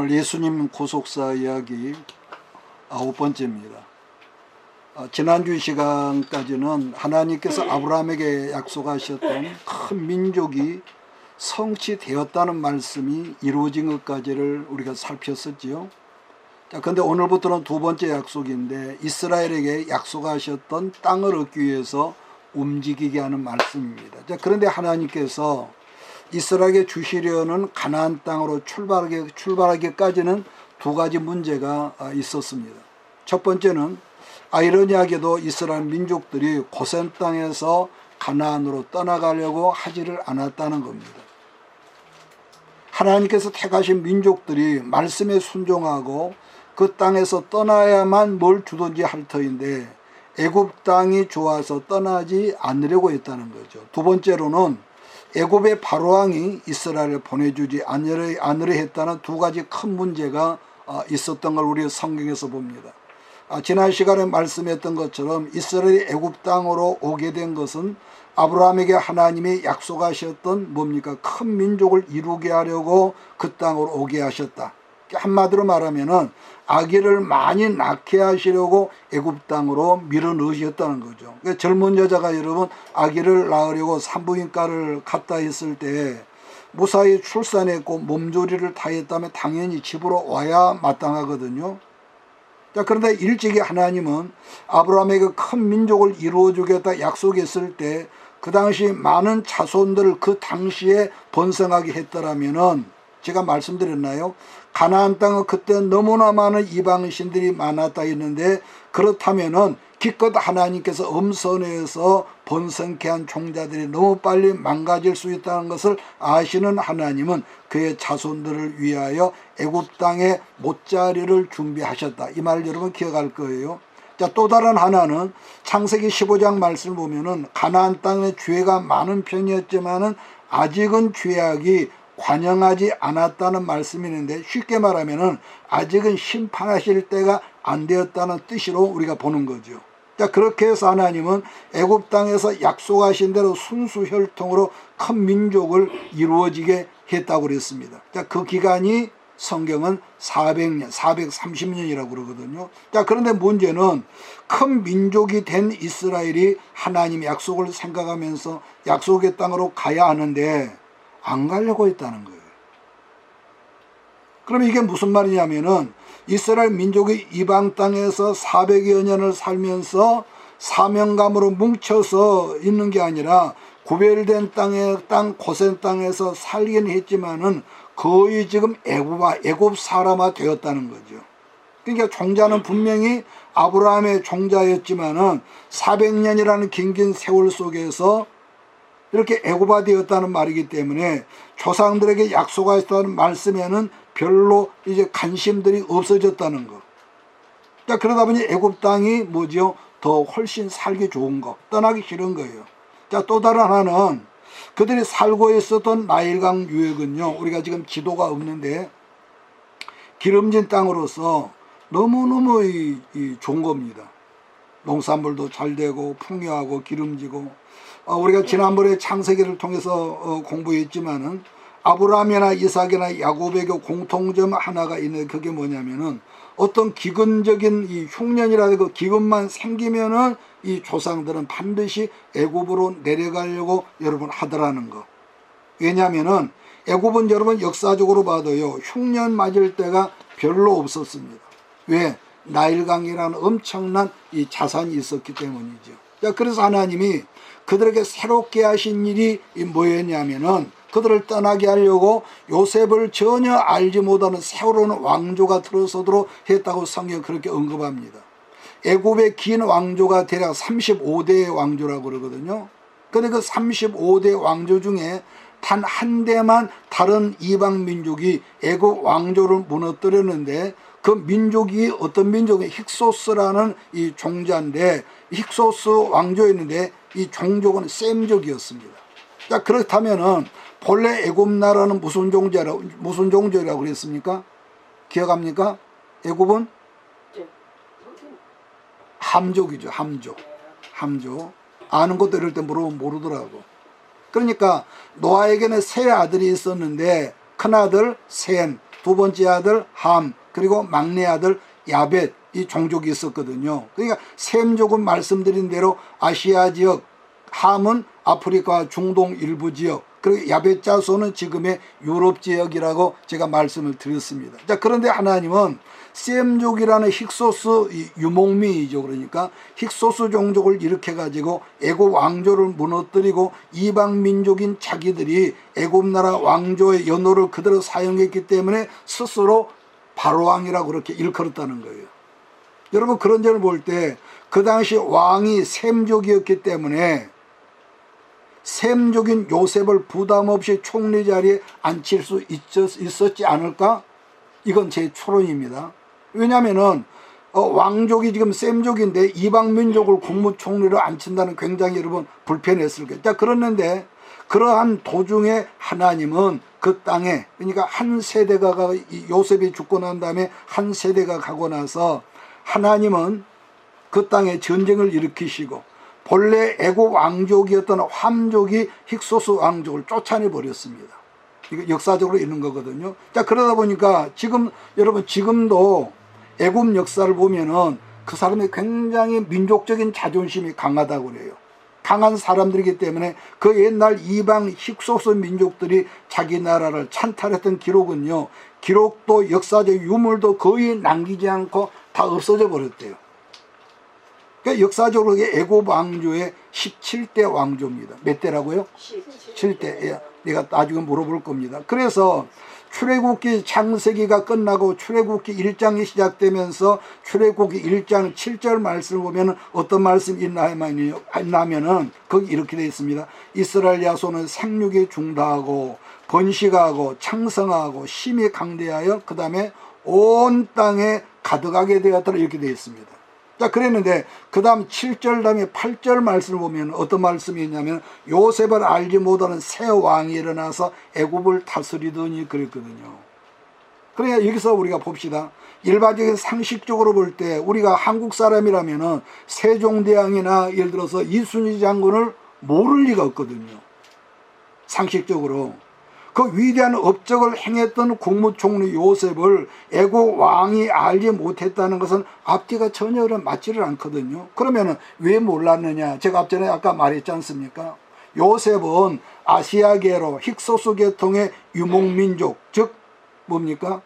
예수님 구속사 이야기 9번째입니다. 지난주 시간까지는 하나님께서 아브라함에게 약속하셨던 큰 민족이 성취되었다는 말씀이 이루어진 것까지를 우리가 살폈었지요. 그런데 오늘부터는 두 번째 약속인데 이스라엘에게 약속하셨던 땅을 얻기 위해서 움직이게 하는 말씀입니다. 그런데 하나님께서 이스라엘에게 주시려는 가나안 땅으로 출발하기까지는 두 가지 문제가 있었습니다. 첫 번째는 아이러니하게도 이스라엘 민족들이 고센 땅에서 가나안으로 떠나가려고 하지를 않았다는 겁니다. 하나님께서 택하신 민족들이 말씀에 순종하고 그 땅에서 떠나야만 뭘 주든지 할 터인데 애굽 땅이 좋아서 떠나지 않으려고 했다는 거죠. 두 번째로는 애굽의 바로왕이 이스라엘을 보내주지 않으려 했다는 두 가지 큰 문제가 있었던 걸 우리 성경에서 봅니다. 지난 시간에 말씀했던 것처럼 이스라엘이 애굽 땅으로 오게 된 것은 아브라함에게 하나님이 약속하셨던 뭡니까? 큰 민족을 이루게 하려고 그 땅으로 오게 하셨다. 한마디로 말하면은 아기를 많이 낳게 하시려고 애굽 땅으로 밀어넣으셨다는 거죠. 그러니까 젊은 여자가 여러분 아기를 낳으려고 산부인과를 갔다 했을 때 무사히 출산했고 몸조리를 다 했다면 당연히 집으로 와야 마땅하거든요. 그런데 일찍이 하나님은 아브라함에게 큰 민족을 이루어주겠다 약속했을 때 그 당시 많은 자손들을 그 당시에 번성하게 했더라면은 제가 말씀드렸나요? 가나안 땅은 그때 너무나 많은 이방신들이 많았다 했는데 그렇다면은 기껏 하나님께서 엄선해서 번성케 한 종자들이 너무 빨리 망가질 수 있다는 것을 아시는 하나님은 그의 자손들을 위하여 애굽 땅에 못자리를 준비하셨다. 이 말 여러분 기억할 거예요. 자, 또 다른 하나는 창세기 15장 말씀을 보면은 가나안 땅에 죄가 많은 편이었지만은 아직은 죄악이 관영하지 않았다는 말씀이 있는데 쉽게 말하면은 아직은 심판하실 때가 안 되었다는 뜻으로 우리가 보는 거죠. 자, 그렇게 해서 하나님은 애굽 땅에서 약속하신 대로 순수혈통으로 큰 민족을 이루어지게 했다고 그랬습니다. 자, 그 기간이 성경은 400년, 430년이라고 그러거든요. 자, 그런데 문제는 큰 민족이 된 이스라엘이 하나님 약속을 생각하면서 약속의 땅으로 가야 하는데 안 가려고 했다는 거예요. 그러면 이게 무슨 말이냐면은 이스라엘 민족이 이방 땅에서 400여 년을 살면서 사명감으로 뭉쳐서 있는 게 아니라 구별된 땅 고센 땅에서 살긴 했지만은 거의 지금 애굽 사람화 되었다는 거죠. 그러니까 종자는 분명히 아브라함의 종자였지만은 400년이라는 긴 세월 속에서 이렇게 애굽화 되었다는 말이기 때문에 조상들에게 약속하셨다는 말씀에는 별로 이제 관심들이 없어졌다는 거. 자, 그러다 보니 애굽 땅이 뭐죠? 더 훨씬 살기 좋은 거, 떠나기 싫은 거예요. 자, 또 다른 하나는 그들이 살고 있었던 나일강 유역은요, 우리가 지금 지도가 없는데 기름진 땅으로서 너무너무 좋은 겁니다. 농산물도 잘 되고 풍요하고 기름지고 우리가 지난번에 창세기를 통해서 공부했지만은 아브라함이나 이삭이나 야곱에게 공통점 하나가 있는데 그게 뭐냐면은 어떤 기근적인 이 흉년이라든가 그 기근만 생기면은 이 조상들은 반드시 애굽으로 내려가려고 여러분 하더라는 거. 왜냐하면은 애굽은 여러분 역사적으로 봐도요 흉년 맞을 때가 별로 없었습니다. 왜? 나일강이라는 엄청난 이 자산이 있었기 때문이죠. 자, 그래서 하나님이 그들에게 새롭게 하신 일이 뭐였냐면은 그들을 떠나게 하려고 요셉을 전혀 알지 못하는 새로운 왕조가 들어서도록 했다고 성경 그렇게 언급합니다. 애굽의 긴 왕조가 대략 35대의 왕조라고 그러거든요. 그런데 그 35대 왕조 중에 단 한 대만 다른 이방 민족이 애굽 왕조를 무너뜨렸는데 그 민족이 어떤 민족이 힉소스라는 이 종자인데 힉소스 왕조였는데 이 종족은 셈족이었습니다. 자, 그렇다면은 본래 애굽 나라는 무슨 종족이라고 그랬습니까? 기억합니까? 애굽은 함족이죠. 함족. 아는 것도 이럴 때 물어보면 모르더라고. 그러니까 노아에게는 세 아들이 있었는데 큰아들 셈, 두 번째 아들 함, 그리고 막내 아들 야벳, 이 종족이 있었거든요. 그러니까 셈족은 말씀드린 대로 아시아 지역, 함은 아프리카 중동 일부 지역, 그리고 야벳 자손은 지금의 유럽 지역이라고 제가 말씀을 드렸습니다. 자, 그런데 하나님은 셈족이라는 힉소스 유목민이죠. 그러니까 힉소스 종족을 일으켜 가지고 애굽 왕조를 무너뜨리고 이방 민족인 자기들이 애굽 나라 왕조의 연호를 그대로 사용했기 때문에 스스로 바로왕이라고 그렇게 일컬었다는 거예요. 여러분, 그런 점을 볼 때 그 당시 왕이 셈족이었기 때문에 셈족인 요셉을 부담 없이 총리 자리에 앉힐 수 있었지 않을까? 이건 제 추론입니다. 왜냐하면은 왕족이 지금 셈족인데 이방 민족을 국무총리로 앉힌다는 굉장히 여러분 불편했을 거예요. 자, 그랬는데 그러한 도중에 하나님은 그 땅에, 그러니까 한 세대가 요셉이 죽고 난 다음에 한 세대가 가고 나서 하나님은 그 땅에 전쟁을 일으키시고 본래 애굽 왕족이었던 함족이 힉소스 왕족을 쫓아내 버렸습니다. 이거 역사적으로 있는 거거든요. 자, 그러다 보니까 지금 여러분 지금도 애굽 역사를 보면은 그 사람이 굉장히 민족적인 자존심이 강하다고 그래요. 강한 사람들이기 때문에 그 옛날 이방 힉소스 민족들이 자기 나라를 찬탈했던 기록은요, 기록도 역사적 유물도 거의 남기지 않고 다 없어져 버렸대요. 그러니까 역사적으로 애굽 왕조의 17대 왕조입니다. 몇 대라고요? 7대. 예, 내가 나중에 물어볼 겁니다. 그래서 출애굽기 창세기가 끝나고 출애굽기 1장이 시작되면서 출애굽기 1장 7절 말씀을 보면 어떤 말씀이 있냐면은 거기 이렇게 되어 있습니다. 이스라엘 야손은 생육이 중다하고 번식하고 창성하고 심히 강대하여 그 다음에 온 땅에 가득하게 되었더라, 이렇게 되어 있습니다. 자, 그랬는데 그 다음 7절 다음에 8절 말씀을 보면 어떤 말씀이 있냐면 요셉을 알지 못하는 새 왕이 일어나서 애굽을 다스리더니 그랬거든요. 그러니까 여기서 우리가 봅시다. 일반적인 상식적으로 볼 때 우리가 한국 사람이라면은 세종대왕이나 예를 들어서 이순신 장군을 모를 리가 없거든요. 상식적으로. 그 위대한 업적을 행했던 국무총리 요셉을 애굽 왕이 알지 못했다는 것은 앞뒤가 전혀 맞지를 않거든요. 그러면은 왜 몰랐느냐? 제가 앞전에 아까 말했지 않습니까? 요셉은 아시아계로 힉소스 계통의 유목민족, 즉 뭡니까?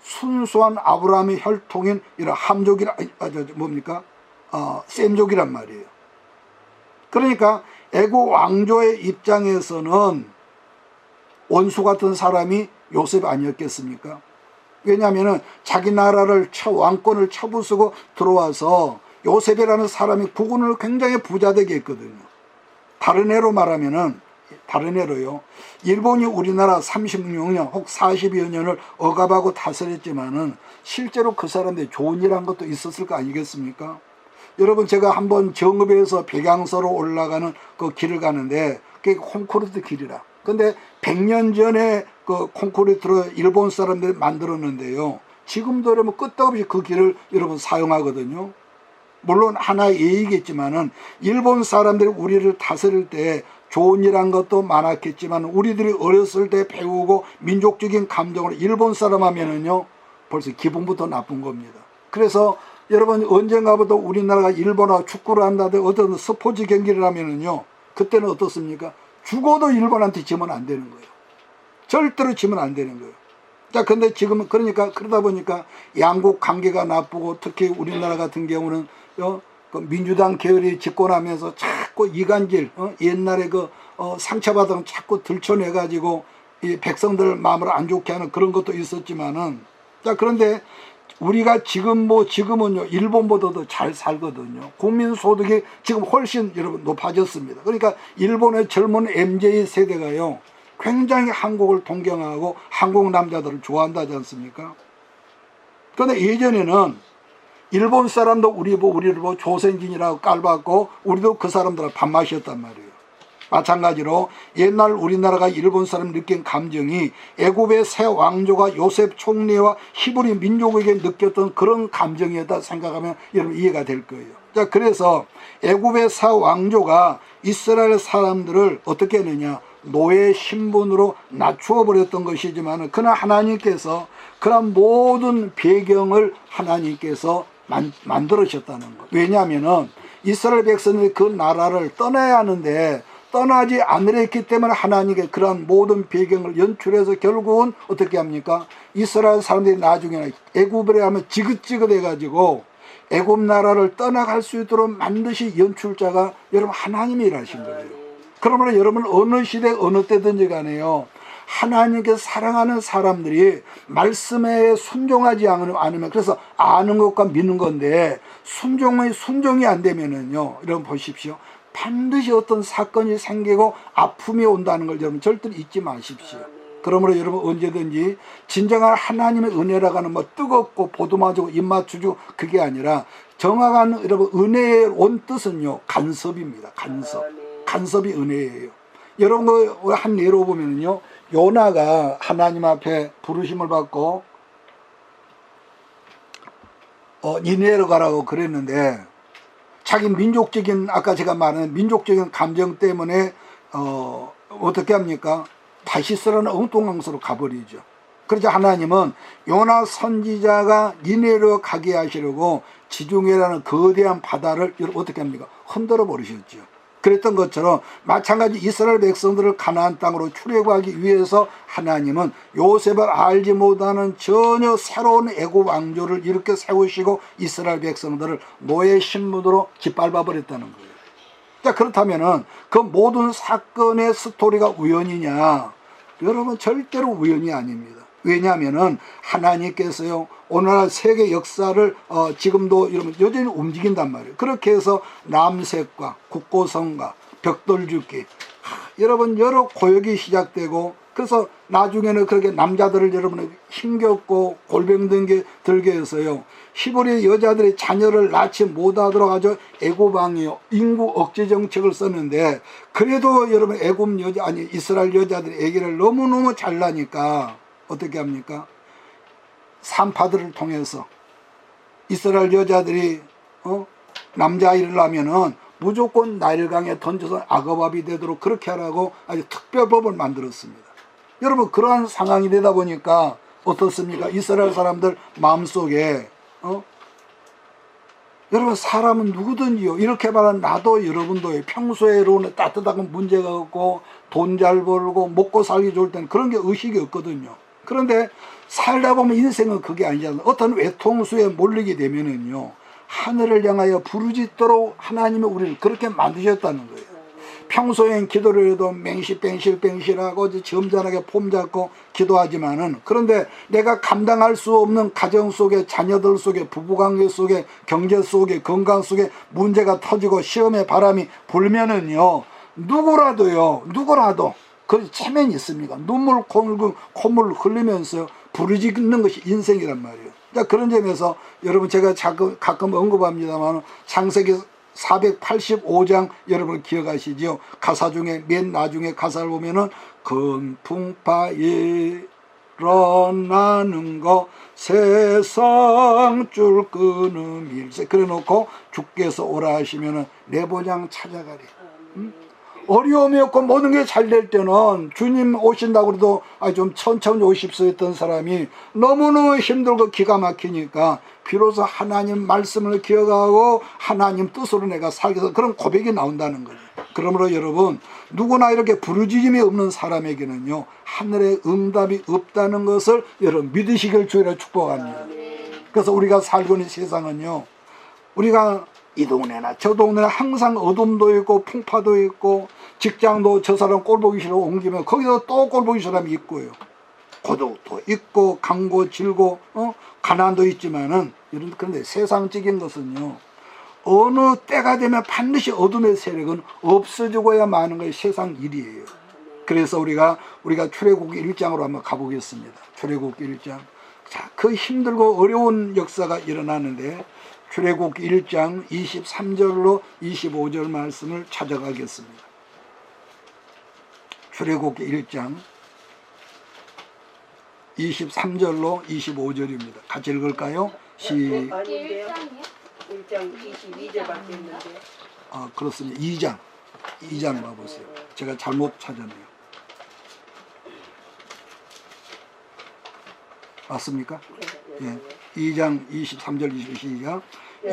순수한 아브라함의 혈통인 이런 함족이라, 셈족이란 말이에요. 그러니까 애굽 왕조의 입장에서는 원수 같은 사람이 요셉 아니었겠습니까? 왜냐하면 자기 나라를 왕권을 쳐부수고 들어와서 요셉이라는 사람이 국군을 굉장히 부자되게 했거든요. 다른 애로 말하면은, 다른 애로요, 일본이 우리나라 36년 혹 40여 년을 억압하고 다스렸지만은 실제로 그 사람들이 좋은 일 한 것도 있었을 거 아니겠습니까? 여러분, 제가 한번 정읍에서 백양서로 올라가는 그 길을 가는데 그게 콘크리트 길이라. 근데 100년 전에 그 콘크리트로 일본 사람들이 만들었는데요, 지금도 여러분 끄떡없이 그 길을 여러분 사용하거든요. 물론 하나의 예의겠지만은 일본 사람들이 우리를 다스릴 때 좋은 일 한 것도 많았겠지만 우리들이 어렸을 때 배우고 민족적인 감정으로 일본 사람 하면은요 벌써 기분부터 나쁜 겁니다. 그래서 여러분 언젠가부터 우리나라가 일본하고 축구를 한다든지 어떤 스포츠 경기를 하면은요 그때는 어떻습니까? 죽어도 일본한테 지면 안 되는 거예요. 절대로 지면 안 되는 거예요. 자, 근데 지금은 그러니까 그러다 보니까 양국 관계가 나쁘고 특히 우리나라 같은 경우는 그 민주당 계열이 집권하면서 자꾸 이간질, 옛날에 상처받은 자꾸 들춰내가지고 이 백성들 마음을 안 좋게 하는 그런 것도 있었지만은, 자, 그런데 우리가 지금은요 일본보다도 잘 살거든요. 국민 소득이 지금 훨씬 여러분 높아졌습니다. 그러니까 일본의 젊은 MZ 세대가요 굉장히 한국을 동경하고 한국 남자들을 좋아한다지 않습니까? 그런데 예전에는 일본 사람도 우리를 보고 조선인이라고 깔봤고 우리도 그 사람들하고 밥맛이었단 말이에요. 마찬가지로 옛날 우리나라가 일본 사람 느낀 감정이 애굽의 새 왕조가 요셉 총리와 히브리 민족에게 느꼈던 그런 감정이었다 생각하면 여러분 이해가 될 거예요. 자, 그래서 애굽의 새 왕조가 이스라엘 사람들을 어떻게 했느냐, 노예 신분으로 낮추어 버렸던 것이지만 그러나 하나님께서 그런 모든 배경을 하나님께서 만들으셨다는 거. 왜냐하면은 이스라엘 백성들이 그 나라를 떠나야 하는데 떠나지 않으려 했기 때문에 하나님께 그러한 모든 배경을 연출해서 결국은 어떻게 합니까? 이스라엘 사람들이 나중에는 애굽에 하면 지긋지긋해 가지고 애굽 나라를 떠나갈 수 있도록 만드시 연출자가 여러분 하나님이라신 거예요. 그러면 여러분 어느 시대 어느 때든지 간에요, 하나님께서 사랑하는 사람들이 말씀에 순종하지 않으면, 그래서 아는 것과 믿는 건데 순종이 안 되면은요, 여러분 보십시오, 반드시 어떤 사건이 생기고 아픔이 온다는 걸 여러분 절대 잊지 마십시오. 그러므로 여러분 언제든지 진정한 하나님의 은혜라고 하는 뭐 뜨겁고 보도맞고 입맞추고 그게 아니라 정확한 여러분 은혜의 온 뜻은요, 간섭입니다. 간섭이 은혜예요. 여러분 그 한 예로 보면은요, 요나가 하나님 앞에 부르심을 받고 니네로 가라고 그랬는데 자기 민족적인, 아까 제가 말한 민족적인 감정 때문에 어떻게 합니까? 다시스라는 엉뚱한 곳으로 가버리죠. 그러자 하나님은 요나 선지자가 니네로 가게 하시려고 지중해라는 거대한 바다를 어떻게 합니까? 흔들어 버리셨죠. 그랬던 것처럼 마찬가지 이스라엘 백성들을 가나안 땅으로 출애굽하기 위해서 하나님은 요셉을 알지 못하는 전혀 새로운 애굽 왕조를 이렇게 세우시고 이스라엘 백성들을 노예 신분으로 짓밟아 버렸다는 거예요. 자, 그렇다면은 그 모든 사건의 스토리가 우연이냐? 여러분 절대로 우연이 아닙니다. 왜냐하면은 하나님께서요, 오늘날 세계 역사를 지금도 여러분 여전히 움직인단 말이에요. 그렇게 해서 남색과 국고성과 벽돌죽기, 여러분 여러 고역이 시작되고, 그래서 나중에는 그렇게 남자들을 여러분 힘겹고 골병든 게 들게 해서요, 히브리 여자들이 자녀를 낳지 못하도록 아주 애고방이요 인구 억제 정책을 썼는데, 그래도 여러분 애굽 여자, 아니 이스라엘 여자들이 아기를 너무너무 잘 나니까 어떻게 합니까? 산파들을 통해서 이스라엘 여자들이 남자아이를 낳으면은 무조건 나일강에 던져서 악어밥이 되도록 그렇게 하라고 아주 특별법을 만들었습니다. 여러분 그러한 상황이 되다 보니까 어떻습니까? 이스라엘 사람들 마음속에 여러분 사람은 누구든지요, 이렇게 말하는 나도 여러분도 평소에 여러분 따뜻한 문제가 없고 돈 잘 벌고 먹고 살기 좋을 때는 그런 게 의식이 없거든요. 그런데 살다 보면 인생은 그게 아니잖아요. 어떤 외통수에 몰리게 되면은요, 하늘을 향하여 부르짖도록 하나님이 우리를 그렇게 만드셨다는 거예요. 평소엔 기도를 해도 맹실하고 점잖하게 폼 잡고 기도하지만은, 그런데 내가 감당할 수 없는 가정 속에, 자녀들 속에, 부부관계 속에, 경제 속에, 건강 속에 문제가 터지고 시험의 바람이 불면은요, 누구라도 그 체면이 있습니까? 눈물 콧물 흘리면서 부르짖는 것이 인생이란 말이에요. 자, 그런 점에서 여러분 제가 가끔 언급합니다만 창세기 485장 여러분 기억하시죠? 가사 중에 맨 나중에 가사를 보면은 건풍파 일어나는 거 세상 줄 끊음 일세, 그래 놓고 주께서 오라 하시면은 내 보장 찾아가리. 어려움이 없고 모든 게 잘 될 때는 주님 오신다고 해도 좀 천천히 오십시오 했던 사람이 너무너무 힘들고 기가 막히니까 비로소 하나님 말씀을 기억하고 하나님 뜻으로 내가 살겠어, 그런 고백이 나온다는 거예요. 그러므로 여러분 누구나 이렇게 부르짖음이 없는 사람에게는요, 하늘의 응답이 없다는 것을 여러분 믿으시길 주의로 축복합니다. 그래서 우리가 살고 있는 세상은요, 우리가 이 동네나 저 동네나 항상 어둠도 있고 풍파도 있고, 직장도 저 사람 꼴보기 싫어 옮기면 거기서 또 꼴보기 싫은 사람이 있고요, 고독도 있고 강고 질고 가난도 있지만은, 그런데 세상적인 것은요, 어느 때가 되면 반드시 어둠의 세력은 없어지고야 마는 것이 세상 일이에요. 그래서 우리가 출애굽기 1장으로 한번 가보겠습니다. 출애굽기 1장. 자, 그 힘들고 어려운 역사가 일어나는데 출애굽기 1장 23절로 25절 말씀을 찾아가겠습니다. 출애굽기 1장 23절로 25절입니다. 같이 읽을까요? 아닌데요. 1장 22절밖에 있는데. 그렇습니다. 2장 봐보세요. 제가 잘못 찾았네요. 맞습니까? 예. 2장 23절 22절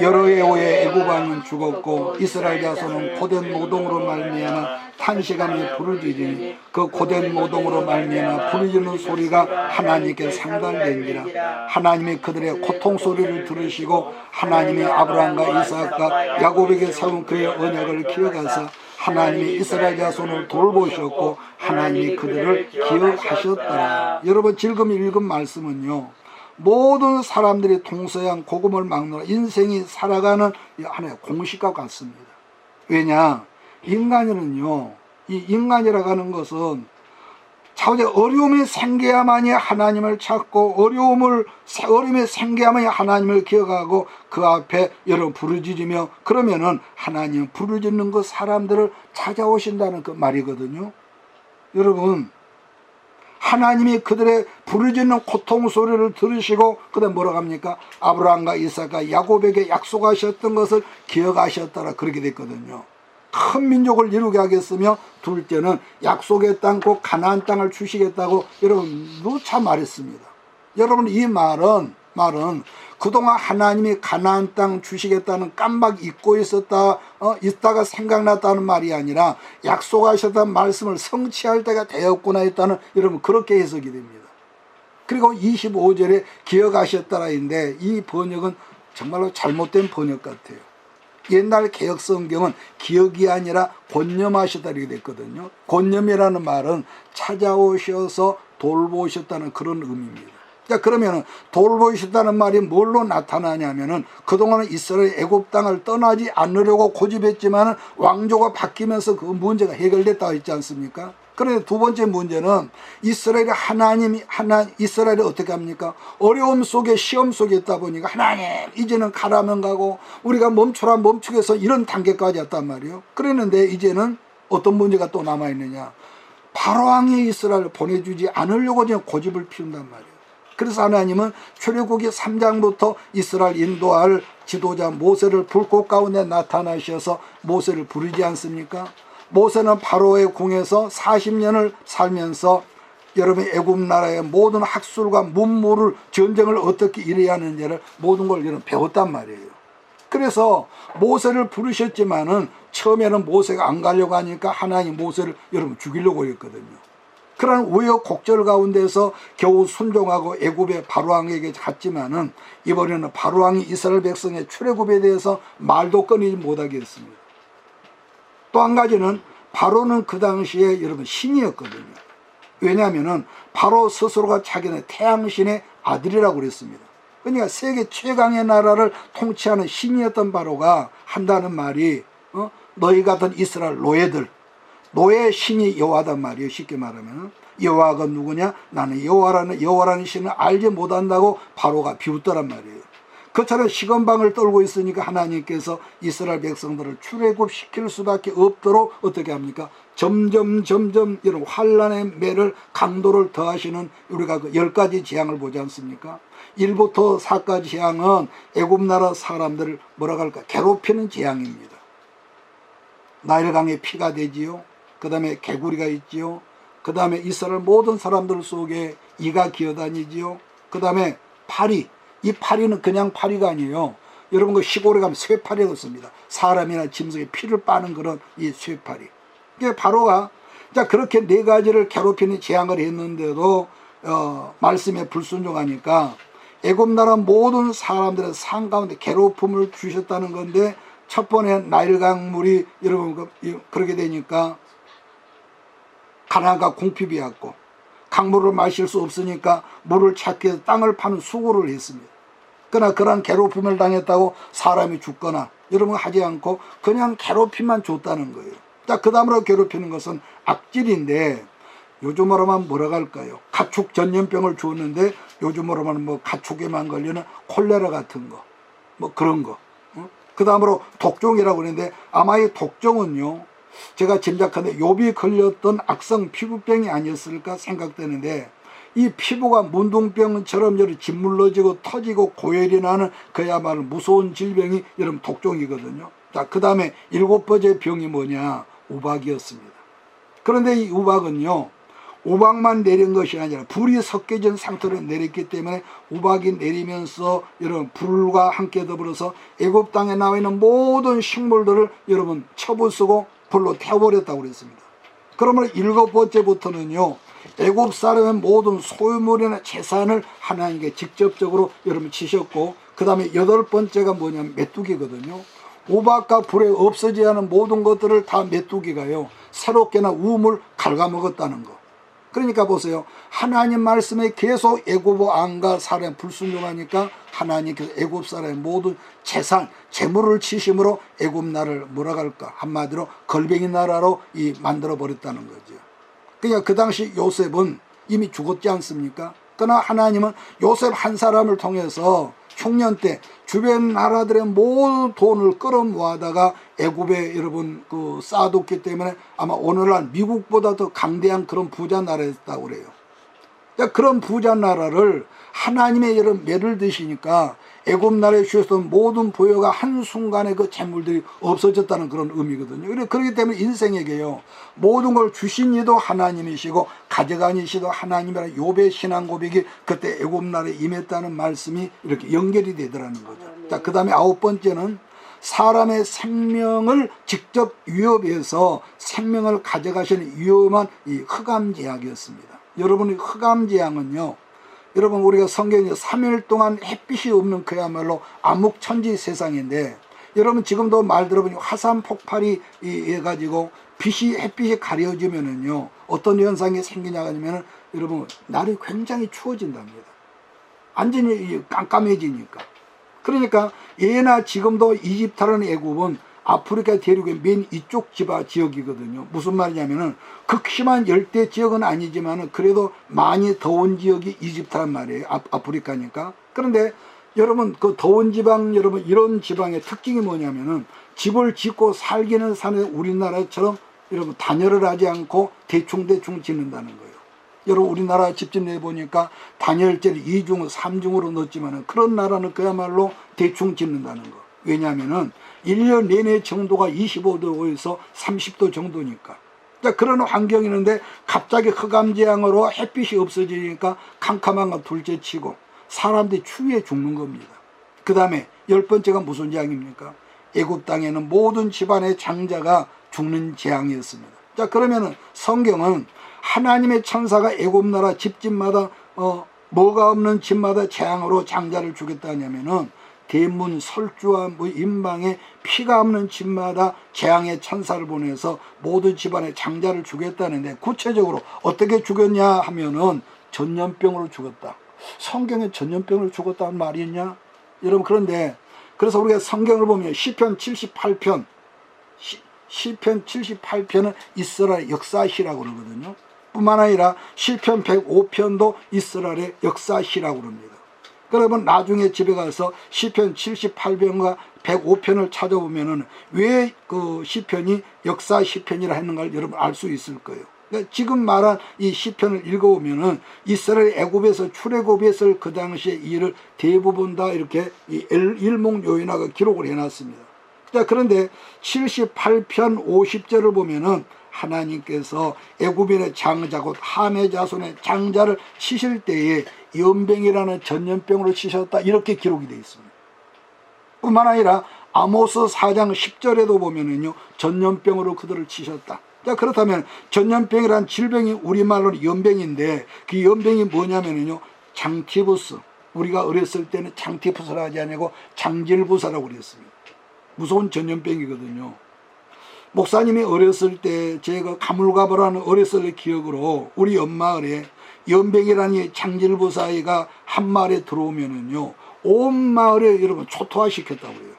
여러 해 후에 애굽 왕은 죽었고 이스라엘 자손은 고된 노동으로 말미암아 탄식하며 부르짖으니 그 고된 노동으로 말미암아 부르짖는 소리가 하나님께 상달되니라. 하나님이 그들의 고통 소리를 들으시고 하나님이 아브라함과 이삭과 야곱에게 세운 그의 언약을 기억하사 하나님이 이스라엘 자손을 돌보셨고 하나님이 그들을 기억하셨더라. 여러분 지금 읽은 말씀은요, 모든 사람들이 동서양 복음을 막노라 인생이 살아가는 하나의 공식과 같습니다. 왜냐, 인간은요, 이 인간이라고 하는 것은 자우제 어려움이 생겨야만이 하나님을 찾고 어려움이 생겨야만이 하나님을 기억하고 그 앞에 여러분 부르짖으며 그러면은 하나님 부르짖는 그 사람들을 찾아오신다는 그 말이거든요. 여러분 하나님이 그들의 부르짖는 고통 소리를 들으시고 그다음 뭐라고 합니까? 아브라함과 이삭과 야곱에게 약속하셨던 것을 기억하셨더라 그렇게 됐거든요. 큰 민족을 이루게 하겠으며 둘째는 약속의 땅 곧 가나안 땅을 주시겠다고 여러분 누차 말했습니다. 여러분 이 말은 그동안 하나님이 가나안 땅 주시겠다는 깜빡 잊고 있다가 생각났다는 말이 아니라 약속하셨다는 말씀을 성취할 때가 되었구나 했다는 여러분 그렇게 해석이 됩니다. 그리고 25절에 기억하셨다라인데 이 번역은 정말로 잘못된 번역 같아요. 옛날 개혁 성경은 기억이 아니라 권념하셨다 이렇게 됐거든요. 권념이라는 말은 찾아오셔서 돌보셨다는 그런 의미입니다. 자, 그러면은 돌보셨다는 말이 뭘로 나타나냐면은 그동안은 이스라엘 애굽 땅을 떠나지 않으려고 고집했지만은 왕조가 바뀌면서 그 문제가 해결됐다고 했지 않습니까? 그런데 두 번째 문제는 이스라엘이 이스라엘이 어떻게 합니까? 어려움 속에 시험 속에 있다 보니까 하나님 이제는 가라면 가고 우리가 멈추라 멈추겠어 이런 단계까지 왔단 말이에요. 그랬는데 이제는 어떤 문제가 또 남아있느냐? 바로왕이 이스라엘을 보내주지 않으려고 지금 고집을 피운단 말이에요. 그래서 하나님은 출애굽기 3장부터 이스라엘 인도할 지도자 모세를 불꽃 가운데 나타나셔서 모세를 부르지 않습니까? 모세는 바로의 궁에서 40년을 살면서 여러분 애굽 나라의 모든 학술과 문무를 전쟁을 어떻게 일해야 하는지를 모든 걸 여러분 배웠단 말이에요. 그래서 모세를 부르셨지만은 처음에는 모세가 안 가려고 하니까 하나님 모세를 여러분 죽이려고 했거든요. 그런 우여곡절 가운데서 겨우 순종하고 애굽의 바로왕에게 갔지만은 이번에는 바로왕이 이스라엘 백성의 출애굽에 대해서 말도 꺼내지 못하게 했습니다. 또 한 가지는 바로는 그 당시에 여러분 신이었거든요. 왜냐하면은 바로 스스로가 자기는 태양신의 아들이라고 그랬습니다. 그러니까 세계 최강의 나라를 통치하는 신이었던 바로가 한다는 말이 너희 같은 이스라엘 노예 신이 여호와단 말이에요. 쉽게 말하면 여호와가 누구냐? 나는 여호와라는 신을 알지 못한다고 바로가 비웃더란 말이에요. 그처럼 시건방을 떨고 있으니까 하나님께서 이스라엘 백성들을 출애굽시킬 수밖에 없도록 어떻게 합니까? 점점 이런 환란의 매를 강도를 더하시는 우리가 그 10가지 재앙을 보지 않습니까? 1부터 4까지 재앙은 애굽 나라 사람들을 뭐라고 할까? 괴롭히는 재앙입니다. 나일강에 피가 되지요. 그 다음에 개구리가 있지요. 그 다음에 이스라엘 모든 사람들 속에 이가 기어다니지요. 그 다음에 파리. 이 파리는 그냥 파리가 아니에요. 여러분 그 시골에 가면 쇠파리가 있습니다. 사람이나 짐승의 피를 빠는 그런 이 쇠파리. 이게 바로가 자 그렇게 4가지를 괴롭히는 재앙을 했는데도 말씀에 불순종하니까 애굽 나라 모든 사람들의 삶 가운데 괴롭힘을 주셨다는 건데 첫 번에 나일강 물이 여러분 그렇게 되니까 가나안과 궁핍이 왔고 강물을 마실 수 없으니까 물을 찾기 위해서 땅을 파는 수고를 했습니다. 그러나 그런 괴롭힘을 당했다고 사람이 죽거나 여러분 하지 않고 그냥 괴롭힘만 줬다는 거예요. 자, 그 다음으로 괴롭히는 것은 악질인데 요즘으로 하면 뭐라고 할까요? 가축 전염병을 주었는데 요즘으로 하면 뭐 가축에만 걸리는 콜레라 같은 거 뭐 그런 거. 그 다음으로 독종이라고 그러는데 아마 이 독종은요 제가 짐작하는데 욥이 걸렸던 악성 피부병이 아니었을까 생각되는데 이 피부가 문둥병처럼 짓물러지고 터지고 고열이 나는 그야말로 무서운 질병이 여러분 독종이거든요. 자, 그 다음에 7번째 병이 뭐냐? 우박이었습니다. 그런데 이 우박은요 우박만 내린 것이 아니라 불이 섞여진 상태로 내렸기 때문에 우박이 내리면서 여러분 불과 함께 더불어서 애굽 땅에 나와 있는 모든 식물들을 여러분 쳐부수고 불로 태워버렸다고 그랬습니다. 그러면 7번째부터는요, 애굽 사람의 모든 소유물이나 재산을 하나님께 직접적으로 여러분 치셨고, 그 다음에 8번째가 뭐냐면 메뚜기거든요. 우박과 불에 없어지지 않은 모든 것들을 다 메뚜기가요 새롭게나 우물 갉아먹었다는 거. 그러니까 보세요, 하나님 말씀에 계속 애굽 왕과 사람이 불순종하니까 하나님께서 애굽 사람의 모든 재산, 재물을 치심으로 애굽 나라를 뭐라 할까, 한마디로 걸뱅이 나라로 만들어 버렸다는 거죠. 그러니까 그 당시 요셉은 이미 죽었지 않습니까? 그러나 하나님은 요셉 한 사람을 통해서 흉년 때 주변 나라들의 모든 돈을 끌어모아다가 애굽에 여러분 쌓아뒀기 때문에 아마 오늘날 미국보다 더 강대한 그런 부자 나라였다고 그래요. 그러니까 그런 부자 나라를 하나님의 여러분 매를 드시니까 애굽 나라에 주셨던 모든 부여가 한순간에 그 재물들이 없어졌다는 그런 의미거든요. 그렇기 때문에 인생에게요, 모든 걸 주신 이도 하나님이시고 가져간 이시도 하나님이라 욥의 신앙 고백이 그때 애굽 나라에 임했다는 말씀이 이렇게 연결이 되더라는 거죠. 자, 그 다음에 9번째는 사람의 생명을 직접 위협해서 생명을 가져가시는 위험한 이 흑암재앙이었습니다. 여러분, 흑암재앙은요, 여러분 우리가 성경에 3일 동안 햇빛이 없는 그야말로 암흑천지 세상인데, 여러분 지금도 말 들어보니 화산 폭발이 해가지고 햇빛이 가려지면은요 어떤 현상이 생기냐 하면은 여러분 날이 굉장히 추워진답니다. 완전히 깜깜해지니까. 그러니까 예나 지금도 이집트라는 애굽은 아프리카 대륙의 맨 이쪽 지역이거든요. 무슨 말이냐면은 극심한 열대 지역은 아니지만은 그래도 많이 더운 지역이 이집트란 말이에요. 아프리카니까. 그런데 여러분 그 더운 지방, 여러분 이런 지방의 특징이 뭐냐면은 집을 짓고 살기는 사는 우리나라처럼 여러분 단열을 하지 않고 대충 짓는다는 거예요. 여러분 우리나라 집집 내보니까 단열재를 2중, 3중으로 넣었지만은 그런 나라는 그야말로 대충 짓는다는 거. 왜냐하면은 1년 내내 정도가 25도에서 30도 정도니까. 자, 그런 환경이 있는데 갑자기 흑암재앙으로 햇빛이 없어지니까 캄캄한 거 둘째치고 사람들이 추위에 죽는 겁니다. 그 다음에 10번째가 무슨 재앙입니까? 애굽 땅에는 모든 집안의 장자가 죽는 재앙이었습니다. 자, 그러면은 성경은 하나님의 천사가 애굽 나라 집집마다 뭐가 없는 집마다 재앙으로 장자를 죽였다 하냐면은 대문 설주와 임방에 피가 없는 집마다 재앙의 천사를 보내서 모든 집안의 장자를 죽였다는데, 구체적으로 어떻게 죽였냐 하면은 전염병으로 죽었다. 성경에 전염병으로 죽었다는 말이 있냐? 여러분, 그런데 그래서 우리가 성경을 보면 시편 78편은 이스라엘 역사시라고 그러거든요. 뿐만 아니라 시편 105편도 이스라엘의 역사시라고 그럽니다. 그러면 나중에 집에 가서 시편 78편과 105편을 찾아보면은 왜 그 시편이 역사 시편이라 했는가를 여러분 알 수 있을 거예요. 그러니까 지금 말한 이 시편을 읽어보면은 이스라엘 애굽에서 출애굽했을 그 당시의 일을 대부분 다 이렇게 일목요연하게 기록을 해놨습니다. 자, 그런데 78편 50절을 보면은 하나님께서 애굽인의 장자 곧 함의 자손의 장자를 치실 때에 연병이라는 전염병으로 치셨다, 이렇게 기록이 되어 있습니다. 뿐만 아니라 아모스 4장 10절에도 보면은요 전염병으로 그들을 치셨다. 자, 그렇다면 전염병이란 질병이 우리말로는 연병인데 그 연병이 뭐냐면은요 장티푸스, 우리가 어렸을 때는 장티푸스라 하지 아니고 장질부사라고 그랬습니다. 무서운 전염병이거든요. 목사님이 어렸을 때 제가 가물가물하는 어렸을 때 기억으로 우리 옆마을에 연병이라는 장질부사이가 한 마을에 들어오면은요 온 마을에 여러분 초토화시켰다고 그래요.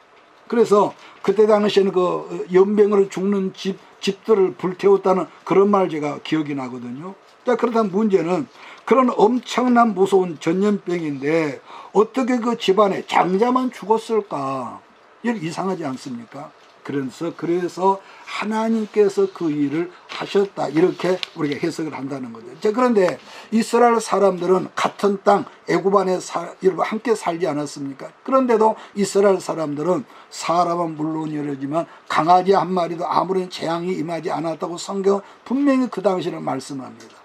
그래서 그때 당시에는 그 연병으로 죽는 집들을 불태웠다는 그런 말 제가 기억이 나거든요. 자, 그렇다면 문제는 그런 엄청난 무서운 전염병인데 어떻게 그 집안에 장자만 죽었을까? 이게 이상하지 않습니까? 그래서 하나님께서 그 일을 하셨다, 이렇게 우리가 해석을 한다는 거죠. 자, 그런데 이스라엘 사람들은 같은 땅 애굽 안에 함께 살지 않았습니까? 그런데도 이스라엘 사람들은 사람은 물론이지만 강아지 한 마리도 아무런 재앙이 임하지 않았다고 성경은 분명히 그 당시를 말씀합니다.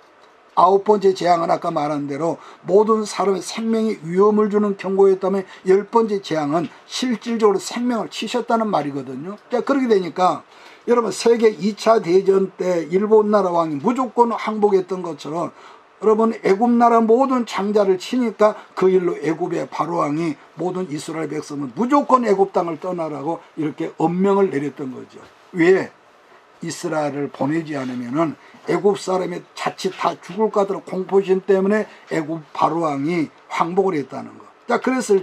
9번째 재앙은 아까 말한 대로 모든 사람의 생명에 위험을 주는 경고였다면 10번째 재앙은 실질적으로 생명을 치셨다는 말이거든요. 자, 그렇게 되니까 여러분 세계 2차 대전 때 일본 나라 왕이 무조건 항복했던 것처럼 여러분 애굽 나라 모든 장자를 치니까 그 일로 애굽의 바로왕이 모든 이스라엘 백성은 무조건 애굽 땅을 떠나라고 이렇게 엄명을 내렸던 거죠. 왜? 이스라엘을 보내지 않으면은 애굽 사람이 자칫 다 죽을 것 같은 공포심 때문에 애굽 바로왕이 항복을 했다는 거. 자, 그랬을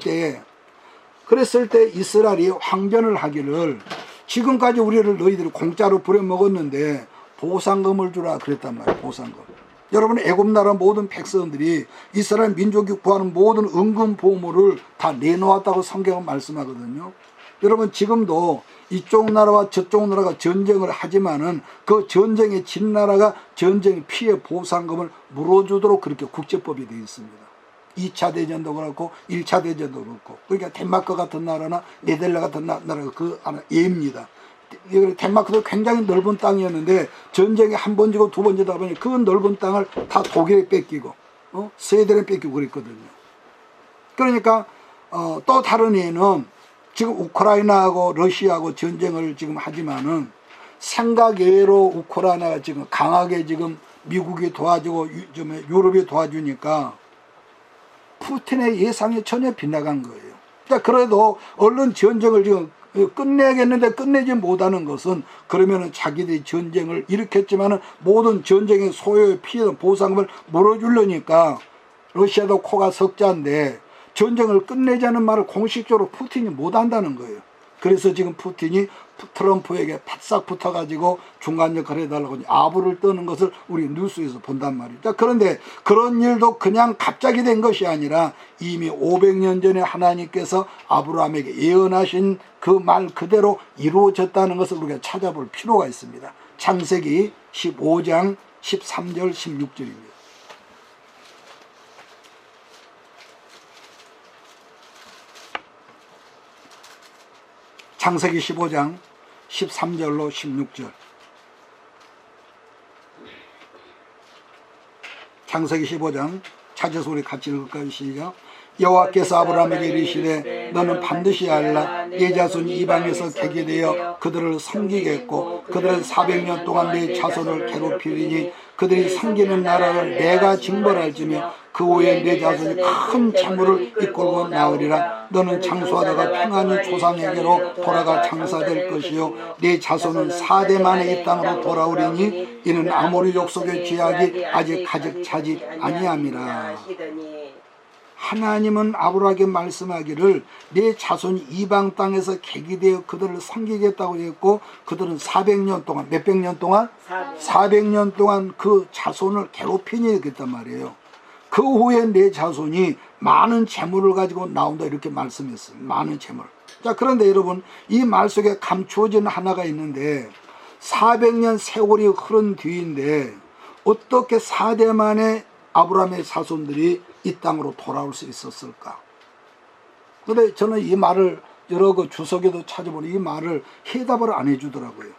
때 이스라엘이 황변을 하기를 지금까지 우리를 너희들이 공짜로 부려먹었는데 보상금을 주라 그랬단 말이에요. 보상금. 여러분 애굽 나라 모든 백성들이 이스라엘 민족이 구하는 모든 은금 보물을 다 내놓았다고 성경은 말씀하거든요. 여러분 지금도 이쪽 나라와 저쪽 나라가 전쟁을 하지만은 그 전쟁에 진 나라가 전쟁 피해 보상금을 물어주도록 그렇게 국제법이 되어 있습니다. 2차 대전도 그렇고 1차 대전도 그렇고. 그러니까 덴마크 같은 나라나 네덜란드 같은 나라가 그 하나 예입니다. 덴마크도 굉장히 넓은 땅이었는데 전쟁에 한 번 지고 두 번 지다 보니 그 넓은 땅을 다 독일에 뺏기고 스웨덴에 뺏기고 그랬거든요. 그러니까 또 다른 예는 지금 우크라이나하고 러시아하고 전쟁을 지금 하지만은 생각 외로 우크라이나가 지금 강하게 지금 미국이 도와주고 유럽이 도와주니까 푸틴의 예상이 전혀 빗나간 거예요. 자, 그래도 얼른 전쟁을 지금 끝내야겠는데 끝내지 못하는 것은 그러면은 자기들이 전쟁을 일으켰지만은 모든 전쟁의 소요에 피해 보상금을 물어주려니까 러시아도 코가 석자인데 전쟁을 끝내자는 말을 공식적으로 푸틴이 못한다는 거예요. 그래서 지금 푸틴이 트럼프에게 바싹 붙어가지고 중간 역할을 해달라고 아부를 떠는 것을 우리 뉴스에서 본단 말이죠. 자, 그런데 그런 일도 그냥 갑자기 된 것이 아니라 이미 500년 전에 하나님께서 아브라함에게 예언하신 그 말 그대로 이루어졌다는 것을 우리가 찾아볼 필요가 있습니다. 창세기 15장 13절 16절입니다. 창세기 15장 13절로 16절. 창세기 15장 찾아서 우리 같이 읽을까요? 시작. 여호와께서 아브라함에게 이르시되 너는 반드시 알라 네 자손이 이방에서 개게 되어 그들을 섬기겠고 그들은 400년 동안 네 자손을 괴롭히리니 그들이 섬기는 나라를 내가 징벌할지며 그 후에 네 자손이 큰 재물을 이끌고 나으리라. 너는 장수하다가 평안히 조상에게로 돌아가 장사될 것이요 네 자손은 4대 만에 이 땅으로 돌아오리니 이는 아모리 족속의 죄악이 아직 가득 차지 아니함이라. 하나님은 아브라함에게 말씀하기를 내 자손이 이방 땅에서 계기되어 그들을 섬기겠다고 했고 그들은 400년 동안 몇백 년 동안 400년 동안 그 자손을 괴롭히니 했단 말이에요. 그 후에 내 자손이 많은 재물을 가지고 나온다 이렇게 말씀했어요. 많은 재물. 자, 그런데 여러분 이 말 속에 감추어진 하나가 있는데 400년 세월이 흐른 뒤인데 어떻게 4대 만에 아브라함의 자손들이 이 땅으로 돌아올 수 있었을까? 근데 저는 이 말을 여러 그 주석에도 찾아보니 이 말을 해답을 안 해주더라고요.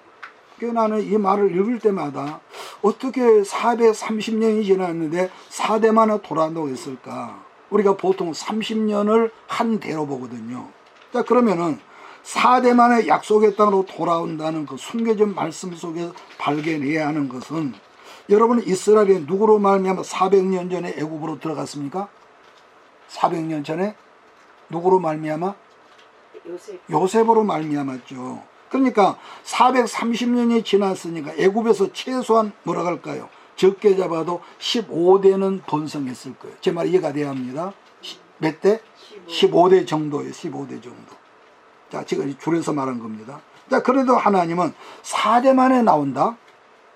그래서 나는 이 말을 읽을 때마다 어떻게 430년이 지났는데 4대 만에 돌아온다고 했을까? 우리가 보통 30년을 한 대로 보거든요. 자, 그러면은 4대 만에 약속의 땅으로 돌아온다는 그 숨겨진 말씀 속에서 발견해야 하는 것은 여러분 이스라엘이 누구로 말미암아 400년 전에 애굽으로 들어갔습니까? 400년 전에 누구로 말미암아? 요셉으로 말미암았죠. 그러니까 430년이 지났으니까 애굽에서 최소한 뭐라 할까요? 적게 잡아도 15대는 번성했을 거예요. 제 말 이해가 돼야 합니다. 몇 대? 15대 정도예요. 15대 정도. 자, 제가 줄여서 말한 겁니다. 자, 그래도 하나님은 4대 만에 나온다?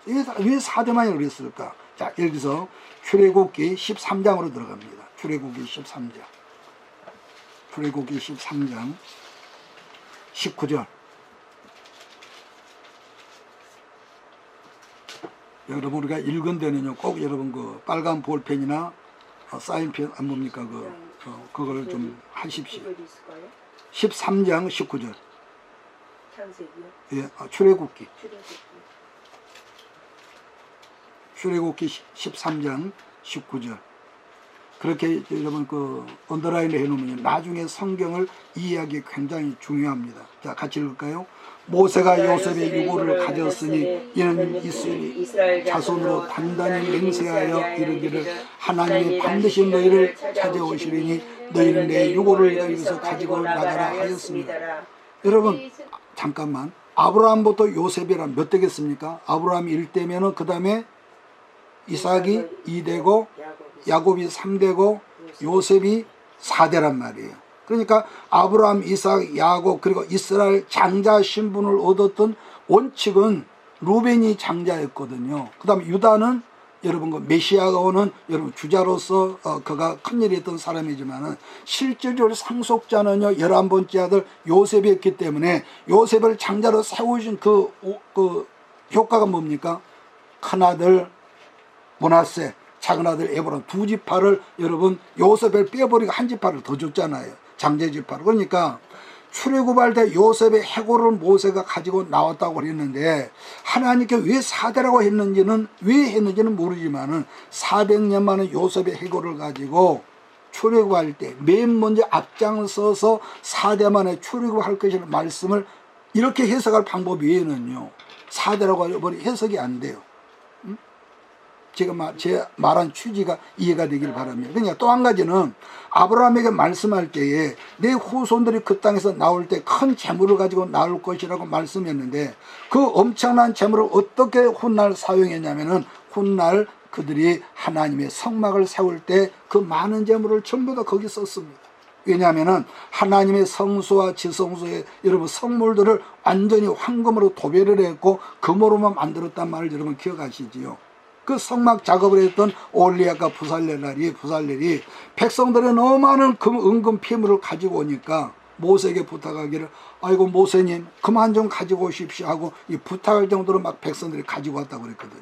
왜 4대만이 그랬을까? 자, 여기서 출애굽기 13장으로 들어갑니다. 출애굽기 13장. 출애굽기 13장 19절. 여러분 우리가 읽은 데는요 꼭 여러분 그 빨간 볼펜이나 사인펜 안 봅니까? 그걸 좀 하십시오. 13장 19절. 창세기요? 예, 출애굽기. 출애굽기 13장 19절. 그렇게 여러분 그 언더라인을 해놓으면 나중에 성경을 이해하기 굉장히 중요합니다. 자, 같이 읽을까요? 모세가 요셉의 유고를 가졌으니 이는 이스라엘 자손으로 단단히 맹세하여 이르기를 하나님이 반드시 너희를 찾아오시리니 너희는 내 유고를 여기서 가지고 나가라 하였습니다. 여러분 잠깐만, 아브라함부터 요셉이란 몇 대겠습니까? 아브라함이 1대면은 그 다음에 이삭이 2대고 야곱이 3대고 요셉이 4대란 말이에요. 그러니까 아브라함, 이삭, 야곱 그리고 이스라엘 장자 신분을 얻었던 원칙은 루벤이 장자였거든요. 그 다음에 유다는 여러분 그 메시아가 오는 여러분 주자로서 그가 큰일이 했던 사람이지만은 실질적으로 상속자는요 11번째 아들 요셉이었기 때문에 요셉을 장자로 세우신 그 효과가 뭡니까? 큰아들 므낫세, 작은아들 에브론 두 지파를 여러분 요셉을 빼버리고 한 지파를 더 줬잖아요. 장제 지파를. 그러니까 출애굽할 때 요셉의 해골을 모세가 가지고 나왔다고 그랬는데 하나님께 왜 4대라고 했는지는 모르지만은 400년 만에 요셉의 해골을 가지고 출애굽할 때 맨 먼저 앞장서서 4대 만에 출애굽할 것이라는 말씀을 이렇게 해석할 방법 외에는요 4대라고 해석이 안 돼요. 제가 제 말한 취지가 이해가 되길 바랍니다. 그러니까 또 한 가지는 아브라함에게 말씀할 때에 내 후손들이 그 땅에서 나올 때 큰 재물을 가지고 나올 것이라고 말씀했는데 그 엄청난 재물을 어떻게 훗날 사용했냐면은 훗날 그들이 하나님의 성막을 세울 때 그 많은 재물을 전부 다 거기 썼습니다. 왜냐하면은 하나님의 성소와 지성소의 여러분 성물들을 완전히 황금으로 도배를 했고 금으로만 만들었단 말을 여러분 기억하시지요. 그 성막 작업을 했던 올리아가 부살렐이 백성들의 너무 많은 은금 피물을 가지고 오니까 모세에게 부탁하기를 아이고 모세님 그만 좀 가지고 오십시오 하고 이 부탁할 정도로 막 백성들이 가지고 왔다고 그랬거든요.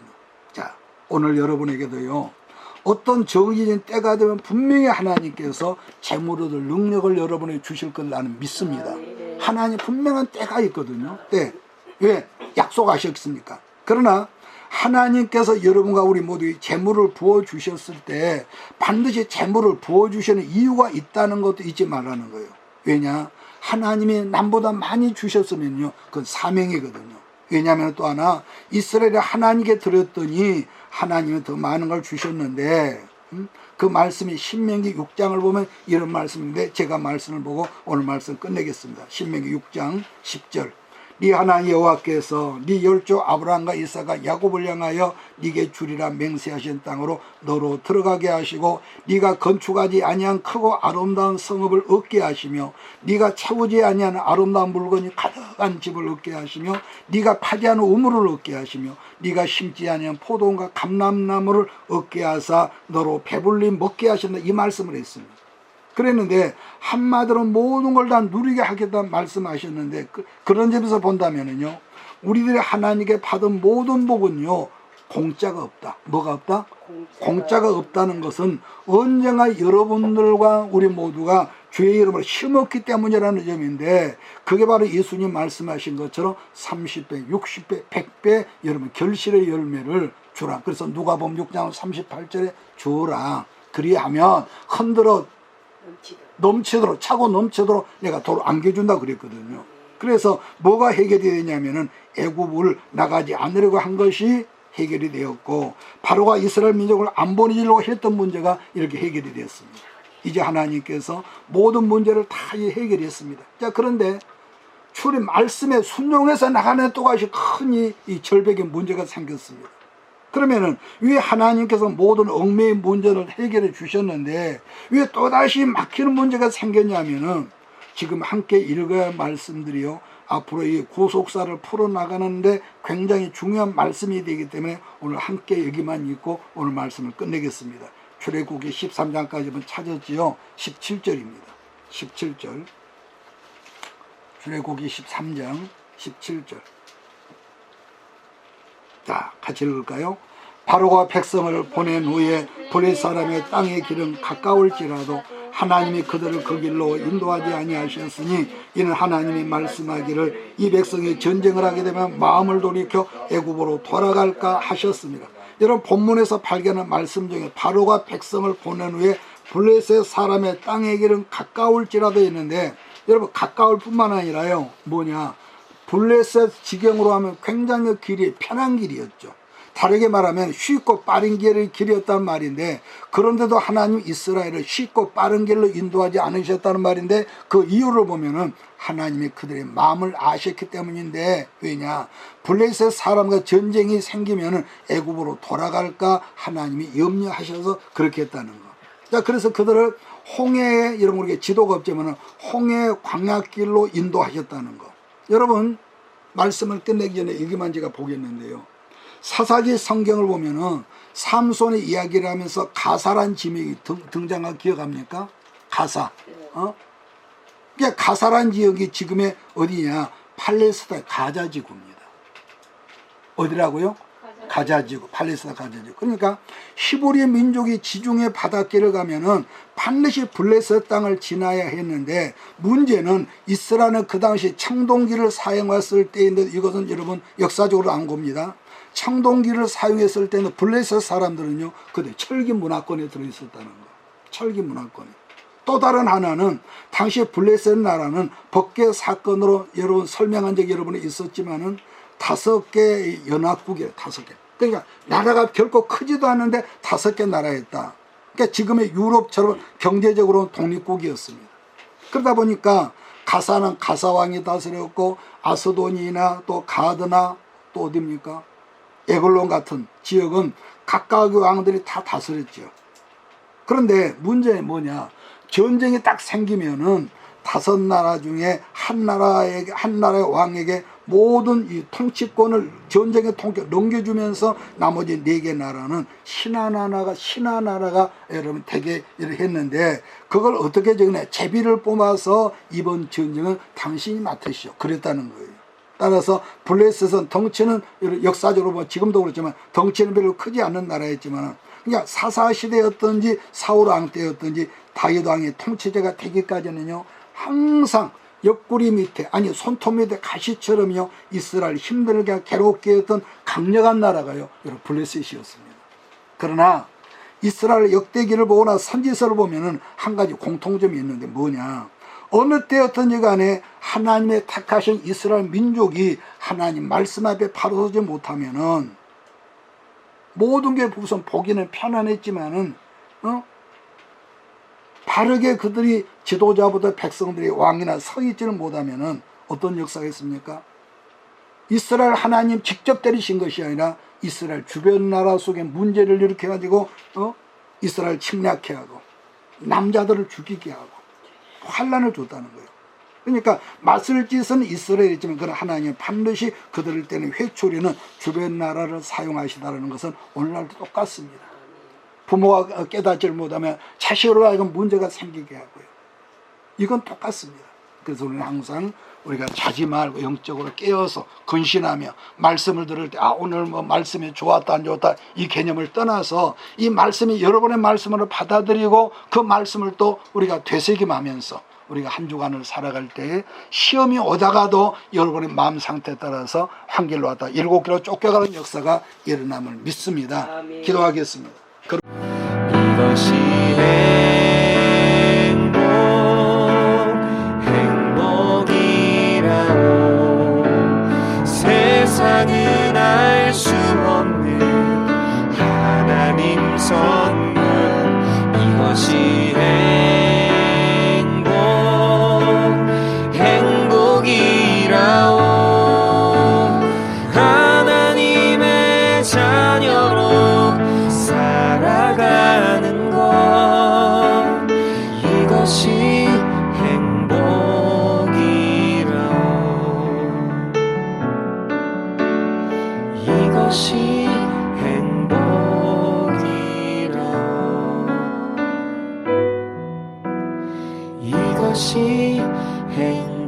자, 오늘 여러분에게도요 어떤 정해진 때가 되면 분명히 하나님께서 재물을 얻을 능력을 여러분에게 주실 걸 나는 믿습니다. 하나님 분명한 때가 있거든요. 때. 왜? 약속하셨습니까? 그러나 하나님께서 여러분과 우리 모두에 재물을 부어주셨을 때 반드시 재물을 부어주시는 이유가 있다는 것도 잊지 말라는 거예요. 왜냐? 하나님이 남보다 많이 주셨으면요 그건 사명이거든요. 왜냐하면 또 하나 이스라엘이 하나님께 드렸더니 하나님은 더 많은 걸 주셨는데 그 말씀이 신명기 6장을 보면 이런 말씀인데 제가 말씀을 보고 오늘 말씀 끝내겠습니다. 신명기 6장 10절 네 하나님 여호와께서 네 열조 아브라함과 이삭과 야곱을 향하여 네게 주리라 맹세하신 땅으로 너로 들어가게 하시고 네가 건축하지 아니한 크고 아름다운 성읍을 얻게 하시며 네가 채우지 아니한 아름다운 물건이 가득한 집을 얻게 하시며 네가 파지 않은 우물을 얻게 하시며 네가 심지 아니한 포도원과 감람나무를 얻게 하사 너로 배불리 먹게 하신다 이 말씀을 했습니다. 그랬는데 한마디로 모든 걸 다 누리게 하겠다는 말씀하셨는데 그런 점에서 본다면은요 우리들이 하나님께 받은 모든 복은요 공짜가 없다. 뭐가 없다? 공짜가 없다는 것은 언젠가 여러분들과 우리 모두가 주의 이름으로 힘없기 때문이라는 점인데 그게 바로 예수님 말씀하신 것처럼 30배, 60배, 100배 여러분 결실의 열매를 주라. 그래서 누가복음 6장 38절에 주라. 그리하면 흔들어 넘치도록 차고 넘치도록 내가 도로 안겨준다 그랬거든요. 그래서 뭐가 해결이 되냐면은 애굽을 나가지 않으려고 한 것이 해결이 되었고 바로가 이스라엘 민족을 안 보내려고 했던 문제가 이렇게 해결이 되었습니다. 이제 하나님께서 모든 문제를 다 해결했습니다. 자 그런데 출입 말씀에 순종해서 나가는 또다시 큰 이 절벽의 문제가 생겼습니다. 그러면은 왜 하나님께서 모든 얽매의 문제를 해결해 주셨는데 왜 또다시 막히는 문제가 생겼냐면은 지금 함께 읽어야 할 말씀들이요 앞으로 이 구속사를 풀어나가는데 굉장히 중요한 말씀이 되기 때문에 오늘 함께 여기만 읽고 오늘 말씀을 끝내겠습니다. 출애굽기 13장까지는 찾았지요. 17절입니다. 17절 출애굽기 13장 17절 자, 같이 읽을까요? 바로가 백성을 보낸 후에 블레 사람의 땅의 길은 가까울지라도 하나님이 그들을 그 길로 인도하지 아니하셨으니 이는 하나님이 말씀하기를 이 백성이 전쟁을 하게 되면 마음을 돌이켜 애굽으로 돌아갈까 하셨습니다. 여러분 본문에서 발견한 말씀 중에 바로가 백성을 보낸 후에 블레셋 사람의 땅의 길은 가까울지라도 있는데, 여러분 가까울 뿐만 아니라요, 뭐냐, 블레셋 지경으로 하면 굉장히 길이 편한 길이었죠. 다르게 말하면 쉽고 빠른 길이었다는 말인데, 그런데도 하나님 이스라엘을 쉽고 빠른 길로 인도하지 않으셨다는 말인데, 그 이유를 보면은 하나님이 그들의 마음을 아셨기 때문인데, 왜냐, 블레셋 사람과 전쟁이 생기면은 애굽으로 돌아갈까 하나님이 염려하셔서 그렇게 했다는 거. 자, 그래서 그들을 홍해에, 여러분 우리가 지도가 없지만은 홍해 광야길로 인도하셨다는 거. 여러분 말씀을 끝내기 전에 여기만 제가 보겠는데요, 사사기 성경을 보면은 삼손의 이야기를 하면서 가사란 지명이 등장한 기억합니까? 가사. 그러니까 가사란 지역이 지금의 어디냐? 팔레스타인 가자지구입니다. 어디라고요? 가자지구, 팔레스타인 가자지구. 그러니까 히브리 민족이 지중해 바닷길을 가면은 반드시 블레셋 땅을 지나야 했는데, 문제는 이스라엘은 그 당시 청동기를 사용했을 때인데, 이것은 여러분 역사적으로 안 겁니다. 청동기를 사용했을 때는 블레셋 사람들은요, 그때 철기 문화권에 들어있었다는 거. 철기 문화권에. 또 다른 하나는 당시 블레셋 나라는 법계 사건으로 여러분 설명한 적이 여러분이 있었지만은 5개 연합국이에요. 5개. 그러니까 나라가 결코 크지도 않은데 5개 나라였다. 그러니까 지금의 유럽처럼 경제적으로 독립국이었습니다. 그러다 보니까 가사는 가사왕이 다스렸고, 아스도니나 또 가드나 또 어디입니까? 에글론 같은 지역은 각각의 왕들이 다 다스렸죠. 그런데 문제는 뭐냐, 전쟁이 딱 생기면은 5나라 중에 한 나라의 왕에게 모든 이 통치권을 전쟁의 통치 넘겨주면서 나머지 4개 나라는 신하나라가 여러분 되게 했는데, 그걸 어떻게 정해? 제비를 뽑아서 이번 전쟁은 당신이 맡으시오, 그랬다는 거예요. 따라서 블레셋은 덩치는 역사적으로 보면 지금도 그렇지만 덩치는 별로 크지 않는 나라였지만, 그러니까 사사시대였든지 사울왕 때였든지 다윗 왕의 통치자가 되기까지는요, 항상 옆구리 밑에, 아니 손톱 밑에 가시처럼요, 이스라엘 힘들게 괴롭게 했던 강력한 나라가요, 여러분 블레셋이었습니다. 그러나 이스라엘 역대기를 보거나 선지서를 보면은 한 가지 공통점이 있는데 뭐냐, 어느 때였든지 간에 하나님의 택하신 이스라엘 민족이 하나님 말씀 앞에 바로 서지 못하면은 모든 게 우선 보기는 편안했지만은 바르게 그들이 지도자보다 백성들이 왕이나 서 있지는 못하면은 어떤 역사가 있습니까? 이스라엘 하나님 직접 때리신 것이 아니라 이스라엘 주변 나라 속에 문제를 일으켜 가지고 이스라엘 침략해 하고 남자들을 죽이게 하고 환란을 줬다는 거예요. 그러니까 맞을 짓은 이스라엘이지만, 그런 하나님은 반드시 그들을 때는 회초리는 주변 나라를 사용하시다는 것은 오늘날도 똑같습니다. 부모가 깨닫지를 못하면 자식으로 하여금 문제가 생기게 하고요. 이건 똑같습니다. 그래서 우리는 항상 우리가 자지 말고 영적으로 깨어서 근신하며 말씀을 들을 때, 오늘 뭐 말씀이 좋았다 안 좋았다 이 개념을 떠나서 이 말씀이 여러분의 말씀으로 받아들이고 그 말씀을 또 우리가 되새김하면서 우리가 한 주간을 살아갈 때에 시험이 오다가도 여러분의 마음 상태에 따라서 한 길로 왔다 7길로 쫓겨가는 역사가 일어남을 믿습니다. 아멘. 기도하겠습니다. 이것이 행복이라고 세상은 알 수 없는 하나님 선물, 이것이 행복이라오. 하나님의 자녀로 살아가는 것, 이것이 행복이라오. 이것이 행복이라오. 이것이 행복이라오.